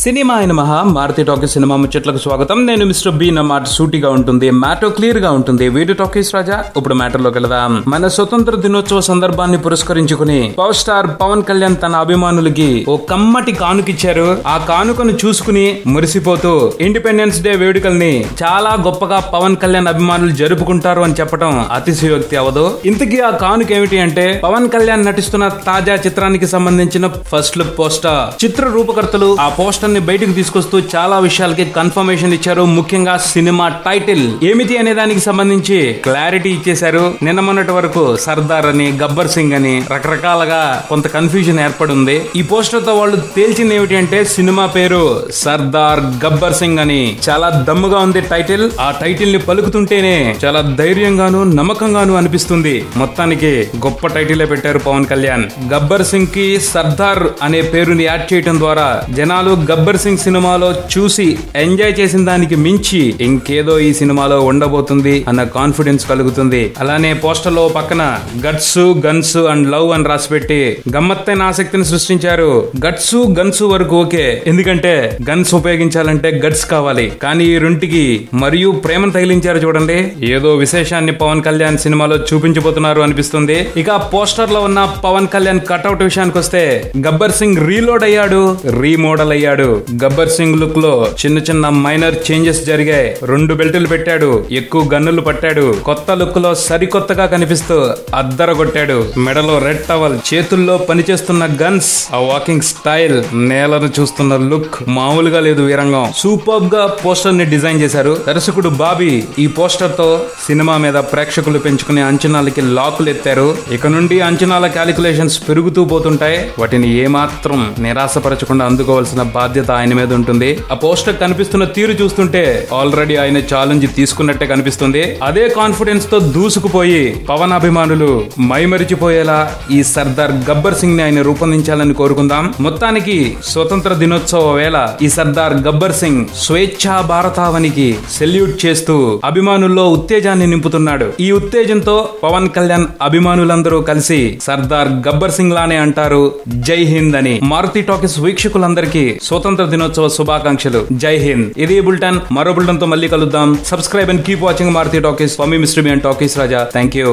Cinema అయిన మహా Maruti talkies cinema ముచ్చట్లకు స్వాగతం. నేను మిస్టర్ బి. నా మాట సూటిగా ఉంటుంది, మ్యాటో క్లియర్ గా ఉంటుంది. వీడియో టాకీస్ రాజా. ఇప్పుడు మ్యాటర్ లోకి వెళదాం. మన స్వతంత్ర దినోత్సవ సందర్భాన్ని పురస్కరించుకుని పవర్ స్టార్ పవన్ కళ్యాణ్ తన అభిమానులకి ఓ కమ్మటి కానుకిచ్చారు. ఆ కానుకను చూసుకుని మురిసిపోతూ ఇండిపెండెన్స్ డే వేడుకల్ని చాలా గొప్పగా పవన్ కళ్యాణ్ అభిమానులు జరుపుకుంటారు అని చెప్పడం అతిశయోక్తి అవదు. ఇంతకీ ఆ కానుక ఏమిటి అంటే, పవన్ కళ్యాణ్ నటిస్తున్న తాజా చిత్రానికి సంబంధించిన ఫస్ట్ లుక్ పోస్టర్. చిత్ర రూపకర్తలు ఆ పోస్టర్ ని బయటకు తీసుకొస్తూ చాలా విషయాలకి కన్ఫర్మేషన్ ఇచ్చారు. ముఖ్యంగా సినిమా టైటిల్ ఏమిటి అనే దానికి సంబంధించి క్లారిటీ ఇచ్చేశారు. నిన్న మొన్నటి వరకు సర్దార్ అని, గబ్బర్ సింగ్ అని రకరకాలుగా కొంత కన్ఫ్యూజన్ ఏర్పడింది. ఈ పోస్టర్ తో వాళ్ళు తేల్చింది ఏమిటి అంటే, సినిమా పేరు సర్దార్ గబ్బర్ సింగ్ అని. చాలా దమ్ముగా ఉంది టైటిల్. ఆ టైటిల్ ని పలుకుతుంటేనే చాలా ధైర్యంగాను నమ్మకంగాను అనిపిస్తుంది. మొత్తానికి గొప్ప టైటిలే పెట్టారు పవన్ కళ్యాణ్. గబ్బర్ సింగ్ కి సర్దార్ అనే పేరుని యాడ్ చేయడం ద్వారా జనాలు గబ్బర్ సింగ్ సినిమాలో చూసి ఎంజాయ్ చేసిన దానికి మించి ఇంకేదో ఈ సినిమాలో ఉండబోతుంది అన్న కాన్ఫిడెన్స్ కలుగుతుంది. అలానే పోస్టర్ లో పక్కన గట్స్, గన్స్ అండ్ లవ్ అని రాసి పెట్టి గమ్మత్తైన ఆసక్తిని సృష్టించారు. గట్స్, గన్స్ వరకు ఓకే, ఎందుకంటే గన్స్ ఉపయోగించాలంటే గట్స్ కావాలి. కానీ ఈ రెంటికి మరియు ప్రేమను తగిలించారు చూడండి. ఏదో విశేషాన్ని పవన్ కళ్యాణ్ సినిమాలో చూపించబోతున్నారు అనిపిస్తుంది. ఇక పోస్టర్ లో ఉన్న పవన్ కళ్యాణ్ కట్అవుట్ విషయానికి వస్తే, గబ్బర్ సింగ్ రీలోడ్ అయ్యాడు, రీమోడల్ అయ్యాడు. గబ్బర్ సింగ్ లుక్ లో చిన్న చిన్న మైనర్ చేంజెస్ జరిగాయి. 2 బెల్టులు పెట్టాడు, ఎక్కువ గన్నులు పట్టాడు. కొత్త లుక్ లో సరికొత్తగా కనిపిస్తూ అద్దరగొట్టాడు. మెడలో రెడ్ టవల్, చేతుల్లో పనిచేస్తున్న గన్స్, ఆ వాకింగ్ స్టైల్, నేలను చూస్తున్న లుక్ మామూలుగా లేదు. వీరంగం సూపర్ గా పోస్టర్ ని డిజైన్ చేశారు దర్శకుడు బాబీ. ఈ పోస్టర్ తో సినిమా మీద ప్రేక్షకులు పెంచుకునే అంచనాలకి లాకులు ఎత్తారు. ఇక నుండి అంచనాల క్యాలిక్యులేషన్స్ పెరుగుతూ పోతుంటాయి. వాటిని ఏమాత్రం నిరాశపరచకుండా అందుకోవాల్సిన బాధ్యత ఆయన మీద ఉంటుంది. ఆ పోస్టర్ కనిపిస్తున్న తీరు చూస్తుంటే ఆల్రెడీ ఆయన ఛాలెంజ్ తీసుకున్నట్టే కనిపిస్తుంది. అదే కాన్ఫిడెన్స్ తో దూసుకుపోయి పవన్ అభిమానులు మైమరిచిపోయేలా ఈ సర్దార్ గబ్బర్ సింగ్ ని ఆయన రూపొందించాలని కోరుకుందాం. మొత్తానికి స్వతంత్ర దినోత్సవ వేళ ఈ సర్దార్ గబ్బర్ సింగ్ స్వేచ్ఛా భారతావనికి సెల్యూట్ చేస్తూ అభిమానుల్లో ఉత్తేజాన్ని నింపుతున్నాడు. ఈ ఉత్తేజంతో పవన్ కళ్యాణ్ అభిమానులందరూ కలిసి సర్దార్ గబ్బర్ సింగ్ లానే అంటారు జై హింద్ అని. మారుతి టాకీస్ వీక్షకులందరికీ స్వతంత్ర దినోత్సవ శుభాకాంక్షలు. జై హింద్. ఇది బులెటిన్. మరో బులెటిన్ తో మళ్ళీ కలుద్దాం. Subscribe and keep watching Maruti Talkies. For me mister B and Talkies Raja. Thank you.